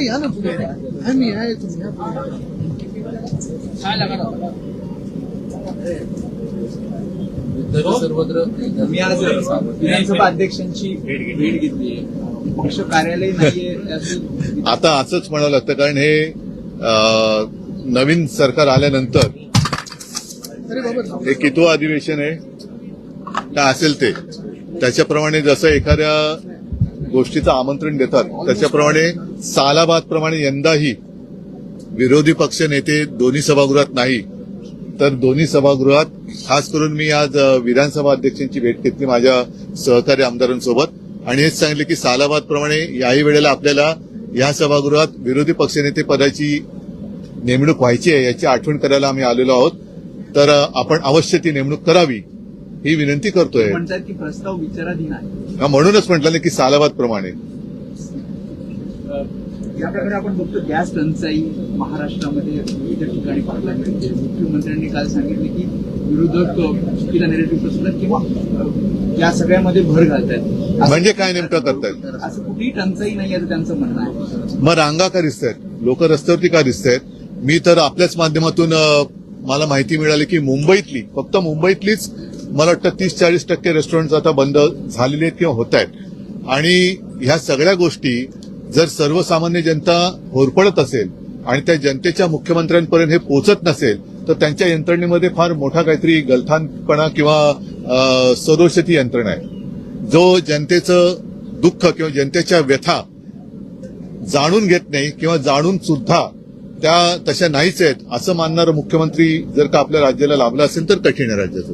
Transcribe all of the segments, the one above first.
नाही या ना पुढे आम्ही आहे तुम्ही सर्वत्र मी आज विधानसभा अध्यक्षांची भेट घेतली. पक्ष कार्यालय नाहीये आता असंच म्हणावं लागतं, कारण हे नवीन सरकार आल्यानंतर हे कितवं अधिवेशन आहे काय असेल ते, त्याच्याप्रमाणे जसं एखाद्या गोष्टीचं आमंत्रण देतात त्याच्याप्रमाणे सालाबाद प्रमाणे यंदाही विरोधी पक्ष नेते दोन्ही सभागृहात नाही तर दोन्ही सभागृहात, खास करून मी आज विधानसभा अध्यक्षांची भेट घेतली माझ्या सहकारी आमदारांसोबत आणि हेच सांगितले की सालाबाद प्रमाणे याही वेळेला आपल्याला या सभागृहात विरोधी पक्षनेते पदाची नेमणूक व्हायची आहे याची आठवण करायला आम्ही आलेलो आहोत. तर आपण अवश्य ती नेमणूक करावी ही विनंती करतोय. म्हणतात की प्रस्ताव विचाराधीन आहे. म्हणूनच म्हटलं की सालाबाद प्रमाणे या प्रकारे आपण बघतो गॅस टंचाई महाराष्ट्रामध्ये विविध ठिकाणी पाहायला मिळते. मुख्यमंत्र्यांनी काल सांगितले की विरोधक चुकीचा नेरेटिव्ह पसरवतात किंवा या सगळ्यामध्ये भर घालतात. म्हणजे काय नेमकं करतायत? असं कुठेही टंचाई नाही असं त्यांचं म्हणणं आहे. मग रांगा का दिसतायत, लोक रस्त्यावरती का दिसतायत? मी तर आपल्याच माध्यमातून मला माहिती मिळाली की मुंबईतली, फक्त मुंबईतलीच मला वाटतं 30-40% रेस्टॉरंट आता बंद झालेले आहेत किंवा होत आहेत. आणि ह्या सगळ्या गोष्टी जर सर्वसामान्य जनता होरपळत असेल आणि त्या जनतेच्या मुख्यमंत्र्यांपर्यंत हे पोहोचत नसेल तर त्यांच्या यंत्रणेमध्ये फार मोठा काहीतरी गलथानपणा किंवा सदोषती यंत्रणा आहे. जो जनतेचं दुःख किंवा जनतेच्या व्यथा जाणून घेत नाही किंवा जाणून सुद्धा त्या तशा नाहीच आहेत असं मानणारं मुख्यमंत्री जर का आपल्या राज्याला लाभला असेल तर कठीण आहे राज्याचं.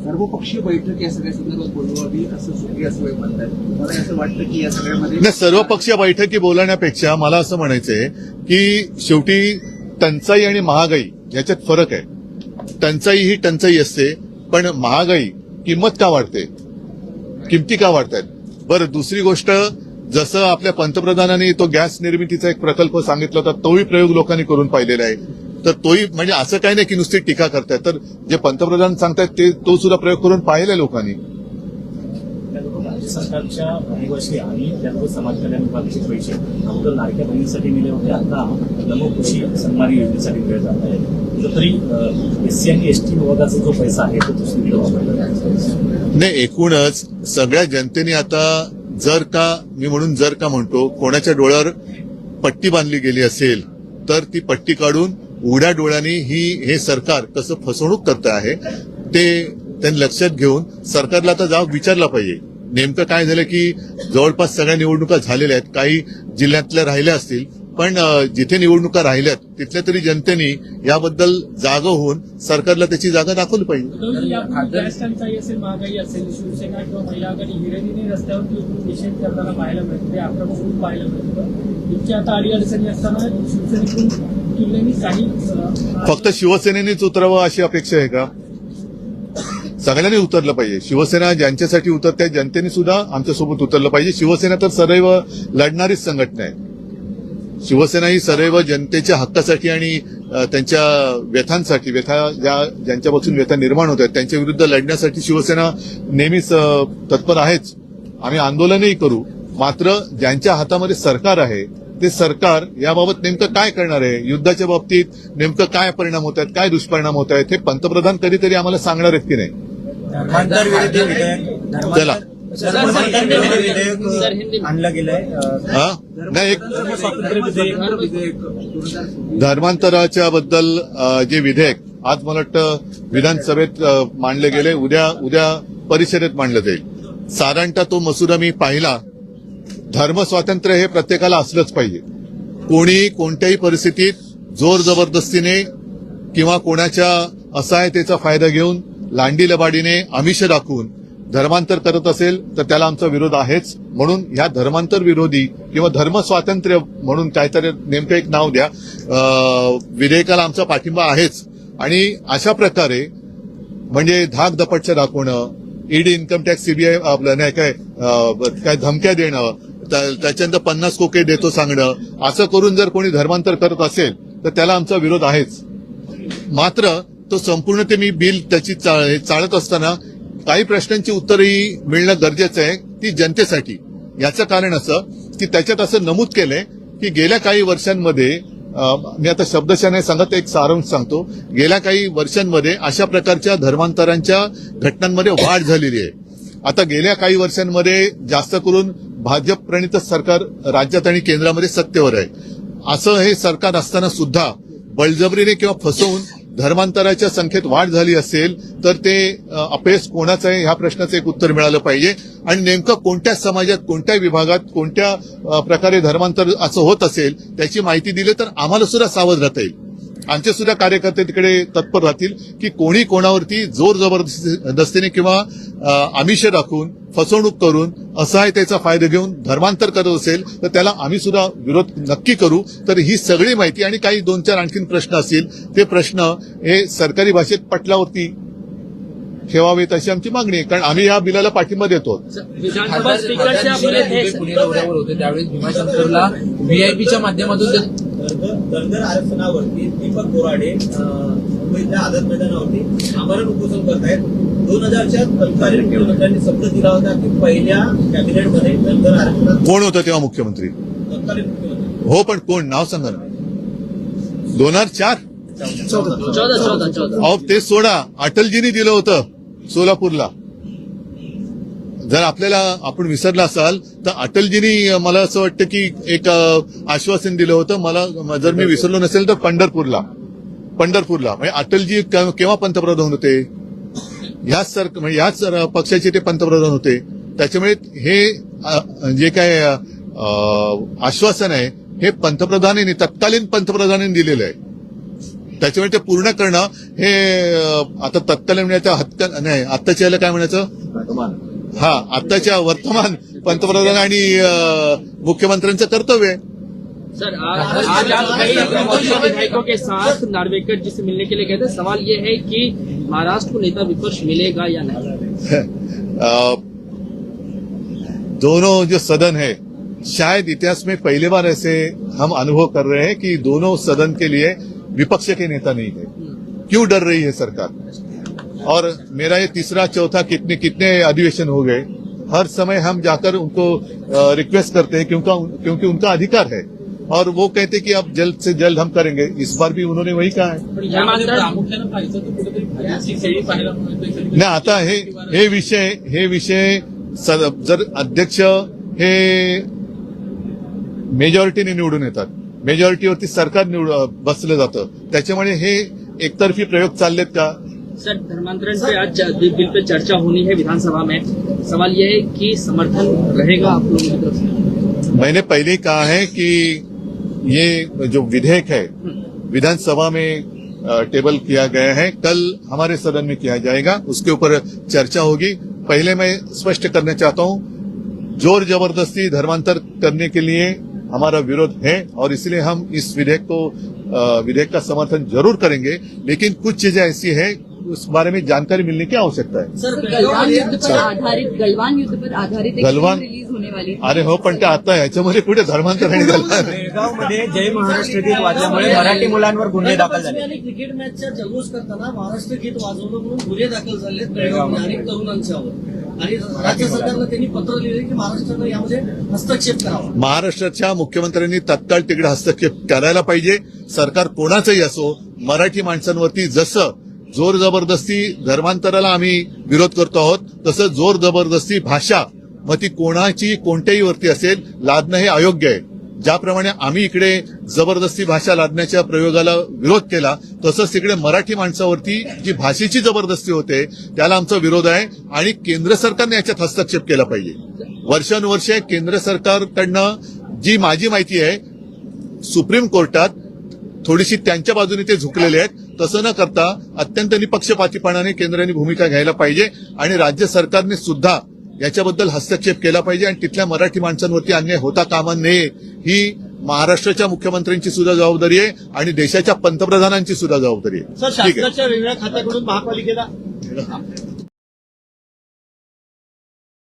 सर्वपक्षीय बैठक या सगळ्या संदर्भात बोलवावी असं सुप्रिया सुळे म्हणतात. मला असं वाटतं की या सगळ्यामध्ये नाही, सर्वपक्षीय बैठकी बोलण्यापेक्षा मला असं म्हणायचंय की शेवटी टंचाई आणि महागाई याच्यात फरक आहे. टंचाई ही टंचाई असते पण महागाई किंमत का वाढते, किमती का वाढतायत? बरं, दुसरी गोष्ट, जसं आपल्या पंतप्रधानांनी तो गॅस निर्मितीचा एक प्रकल्प सांगितला होता तोही प्रयोग लोकांनी करून पाहिलेला आहे. तर तोही म्हणजे असं काही नाही की नुसती टीका करतायत, तर जे पंतप्रधान सांगतायत ते तो सुद्धा प्रयोग करून पाहिलाय लोकांनी. सरकारच्या रहिवाशी आणि त्यात समाज कल्याण विभागाचे पैसे फक्त लाडक्या बहिणीसाठी दिले होते, आता नमोकृषी सन्मान योजनेसाठी दिले जात आहे. तरी एससी आणि एसटी विभागाचा जो पैसा आहे तो दुसरीकडे वापरला नाही. एकूणच सगळ्या जनतेने आता जर का म्हणतो कोणाच्या डोळ्यावर पट्टी बांधली गेली असेल तर ती पट्टी काढून उघड्या डोळ्यांनी हे सरकार कसं फसवणूक करत आहे ते त्यांनी लक्षात घेऊन सरकारला आता जाब विचारला पाहिजे. नेमकं काय झालं की जवळपास सगळ्या निवडणुका झालेल्या आहेत, काही जिल्ह्यातल्या राहिल्या असतील, पण जिथे निवडणुका राहिल्यात तिथल्या तरी जनतेने याबद्दल जागं होऊन सरकारला त्याची जागा दाखवली पाहिजे. गॅस टंचाई असेल, महागाई असेल, शिवसेना किंवा महिला आघाडी विरोधीने रस्त्यावर निषेध करताना पाहायला मिळतं, ते आक्रमक होऊन पाहायला मिळतं. इतक्या आता अडीअडचणी असताना शिवसेनेतून तुलनेने काही फक्त शिवसेनेनेच उतरावं अशी अपेक्षा आहे का? सगळ्यांनी उतरलं पाहिजे. शिवसेना ज्यांच्यासाठी उतरते जनतेने सुद्धा आमच्यासोबत उतरलं पाहिजे. शिवसेना तर सदैव लढणारीच संघटना आहे. शिवसेना ही सदैव जनतेच्या हक्कासाठी आणि त्यांच्या व्यथांसाठी, ज्यांच्यापासून व्यथा निर्माण होत आहेत त्यांच्या विरुद्ध लढण्यासाठी शिवसेना नेहमीच तत्पर आहेच. आम्ही आंदोलनही करू. मात्र ज्यांच्या हातामध्ये सरकार आहे ते सरकार याबाबत नेमकं काय करणार आहे, युद्धाच्या बाबतीत नेमकं काय परिणाम होत आहेत, काय दुष्परिणाम होत आहेत हे पंतप्रधान कधीतरी आम्हाला सांगणार आहेत की नाही? चला आणलं गेलंय नाही, एक धर्मांतराच्या बद्दल जे विधेयक आज मला वाटतं विधानसभेत मांडले गेले, उद्या परिषदेत मांडलं जाईल. साधारणतः तो मसुदा मी पाहिला. धर्म स्वातंत्र्य हे प्रत्येकाला असलंच पाहिजे. कोणी कोणत्याही परिस्थितीत जोर जबरदस्तीने किंवा कोणाच्या असहायतेचा फायदा घेऊन लांडी लबाडीने आमिष दाखवून धर्मांतर करत असेल तर त्याला आमचा विरोध आहेच. म्हणून ह्या धर्मांतर विरोधी किंवा धर्म स्वातंत्र्य म्हणून काहीतरी नेमकं एक नाव द्या, विधेयकाला आमचा पाठिंबा आहेच. आणि अशा प्रकारे म्हणजे धाक दपटशा दाखवणं, ईडी, इन्कम टॅक्स, सीबीआय आपलं नाही काय धमक्या देणं, त्याच्यानंतर 50 कोके देतो सांगणं, असं करून जर कोणी धर्मांतर करत असेल तर त्याला आमचा विरोध आहेच. मात्र तो संपूर्ण ते मी बिल त्याची चालत असताना काही प्रश्नांची उत्तरही मिळणं गरजेचं आहे ती जनतेसाठी. याचं कारण असं की त्याच्यात असं नमूद केलंय की गेल्या काही वर्षांमध्ये मी आता शब्दशः नाही सांगत, एक सारांश सांगतो. गेल्या काही वर्षांमध्ये अशा प्रकारच्या धर्मांतरांच्या घटनांमध्ये वाढ झालेली आहे. आता गेल्या काही वर्षांमध्ये जास्त करून भाजप प्रणित सरकार राज्यात आणि केंद्रामध्ये सत्तेवर आहे. असं हे सरकार असताना सुद्धा बळजबरीने किंवा फसवून धर्मांतराच्या संख्येत वाढ झाली असेल तर ते अपयश कोणाचं आहे ह्या प्रश्नाचं एक उत्तर मिळालं पाहिजे. आणि नेमकं कोणत्या समाजात, कोणत्या विभागात, कोणत्या प्रकारे धर्मांतर असं होत असेल त्याची माहिती दिली तर आम्हाला सुद्धा सावध राहता येईल. आमचे सुद्धा कार्यकर्ते तिकडे तत्पर राहतील की कोणी कोणावरती जोर जबरदस्तीने किंवा आमिष दाखवून फसवणूक करून असहाय त्याचा फायदा घेऊन धर्मांतर करत असेल तर त्याला आम्ही सुद्धा विरोध नक्की करू. तर ही सगळी माहिती आणि काही 2-4 आणखीन प्रश्न असतील ते प्रश्न हे सरकारी भाषेत पटलावरती ठेवावेत अशी आमची मागणी आहे. कारण आम्ही या बिलाला पाठिंबा देतो. विधानसभा स्पीकरच्या पुणे दौऱ्यावर होते त्यावेळी भीमाशंकरला व्हीआयपीच्या माध्यमातून धनगर आरक्षणावरती दीपक बोराडे मुंबईतल्या आझाद मैदानावरती आमरण उपोषण करतायत. 2000च्या तत्कालीन मुख्यमंत्र्यांनी शब्द दिला होता की पहिल्या कॅबिनेटमध्ये धनगर आरक्षणात कोण होतं तेव्हा मुख्यमंत्री? तत्कालीन मुख्यमंत्री हो, पण कोण? नाव सांगा ना. 2004 14 अहो ते सोडा, अटलजींनी दिलं होतं सोलापूरला. जर आपल्याला आपण विसरला असाल तर अटलजींनी मला असं वाटतं की एक आश्वासन दिलं होतं. मला जर मी विसरलो नसेल तर पंढरपूरला म्हणजे अटलजी केव्हा पंतप्रधान होते? ह्याच पक्षाचे ते पंतप्रधान होते. त्याच्यामुळे हे जे काय आश्वासन आहे हे पंतप्रधानांनी, तत्कालीन पंतप्रधानांनी दिलेलं आहे. त्याच्यामुळे ते पूर्ण करणं हे आता तत्कालीन म्हणायचं नाही, आत्ताच्या याला काय म्हणायचं, आत्ताच्या वर्तमान पंतप्रधान आणि मुख्यमंत्र्यांचं कर्तव्य आहे. सर, आज आप कई विधायकों के साथ नार्वेकर जी से मिलने के लिए गए थे. सवाल ये है कि महाराष्ट्र को नेता विपक्ष मिलेगा या नहीं? दोनों जो सदन है, शायद इतिहास में पहली बार ऐसे हम अनुभव कर रहे हैं कि दोनों सदन के लिए विपक्ष के नेता नहीं है. क्यों डर रही है सरकार? और मेरा ये तीसरा चौथा कितने अधिवेशन हो गए, हर समय हम जाकर उनको रिक्वेस्ट करते हैं क्योंकि उनका अधिकार है और वो कहते कि अब जल्द से जल्द हम करेंगे. इस बार भी उन्होंने वही कहा है. प्रामुख्यानं पाहिजे तर कुठेतरी फायद्याची शैली पाहायला मिळते. नाही, आता हे विषय जर अध्यक्ष हे मेजॉरिटीने निवडून येतात, मेजॉरिटीवरती सरकार बसलं जातं, त्याच्यामुळे हे एकतर्फी प्रयोग चाललेत का? सर, धर्मांतरण पे आज बिल पे चर्चा होनी है विधानसभा में. सवाल ये है कि समर्थन रहेगा आप लोगों की तरफ से? मैंने पहले ही कहा है कि ये जो विधेयक है विधानसभा में टेबल किया गया है, कल हमारे सदन में किया जाएगा, उसके ऊपर चर्चा होगी. पहले मैं स्पष्ट करना चाहता हूं, जोर जबरदस्ती धर्मांतर करने के लिए हमारा विरोध है और इसलिए हम इस विधेयक का समर्थन जरूर करेंगे. लेकिन कुछ चीजें ऐसी है उस बारे में जानकारी मिलने की आवश्यकता है. सर, गलवान युद्ध पर आधारित एक गलवान रिलीज होने वाली. अरे हो, पण ते आता ह्याच्यामध्ये कुठे धर्मांतर आणि गलवान? बेळगावमध्ये जय महाराष्ट्र गीत वाजल्यामुळे मराठी मुलांवर गुन्हे दाखल झाले. आणि क्रिकेट मॅचच्या जल्लोष करताना महाराष्ट्र गीत वाजवलं म्हणून गुन्हे दाखल झाले बेळगावमध्ये अनेक तरुणांच्यावर. आणि राज्य सरकारला त्यांनी पत्र लिहिले की महाराष्ट्रानं यामध्ये हस्तक्षेप करावा. महाराष्ट्राच्या मुख्यमंत्र्यांनी तत्काळ तिकडे हस्तक्षेप करायला पाहिजे. सरकार कोणाचंही असो, मराठी माणसांवरती जसं जोर जबरदस्ती धर्मांतराला आम्ही विरोध करतो आहोत तसं जोर जबरदस्ती भाषा मग ती कोणाची कोणत्याही वरती असेल लादणं हे अयोग्य आहे. ज्याप्रमाणे आम्ही इकडे जबरदस्ती भाषा लादण्याच्या प्रयोगाला विरोध केला तसंच तिकडे मराठी माणसावरती जी भाषेची जबरदस्ती होते त्याला आमचा विरोध आहे आणि केंद्र सरकारने याच्यात हस्तक्षेप केला पाहिजे. वर्षानुवर्षे केंद्र सरकारकडनं जी माझी माहिती आहे सुप्रीम कोर्टात थोडीशी त्यांच्या बाजूने ते झुकलेले आहेत. तसं न करता अत्यंत निपक्षपातीपणाने केंद्राने भूमिका घ्यायला पाहिजे आणि राज्य सरकारने सुद्धा याच्याबद्दल हस्तक्षेप केला पाहिजे आणि तिथल्या मराठी माणसांवरती अन्याय होता कामा नये ही महाराष्ट्राच्या मुख्यमंत्र्यांची सुद्धा जबाबदारी आहे आणि देशाच्या पंतप्रधानांची सुद्धा जबाबदारी आहे. सर, शासनाच्या वेगळ्या खात्याकडून महापालिकेला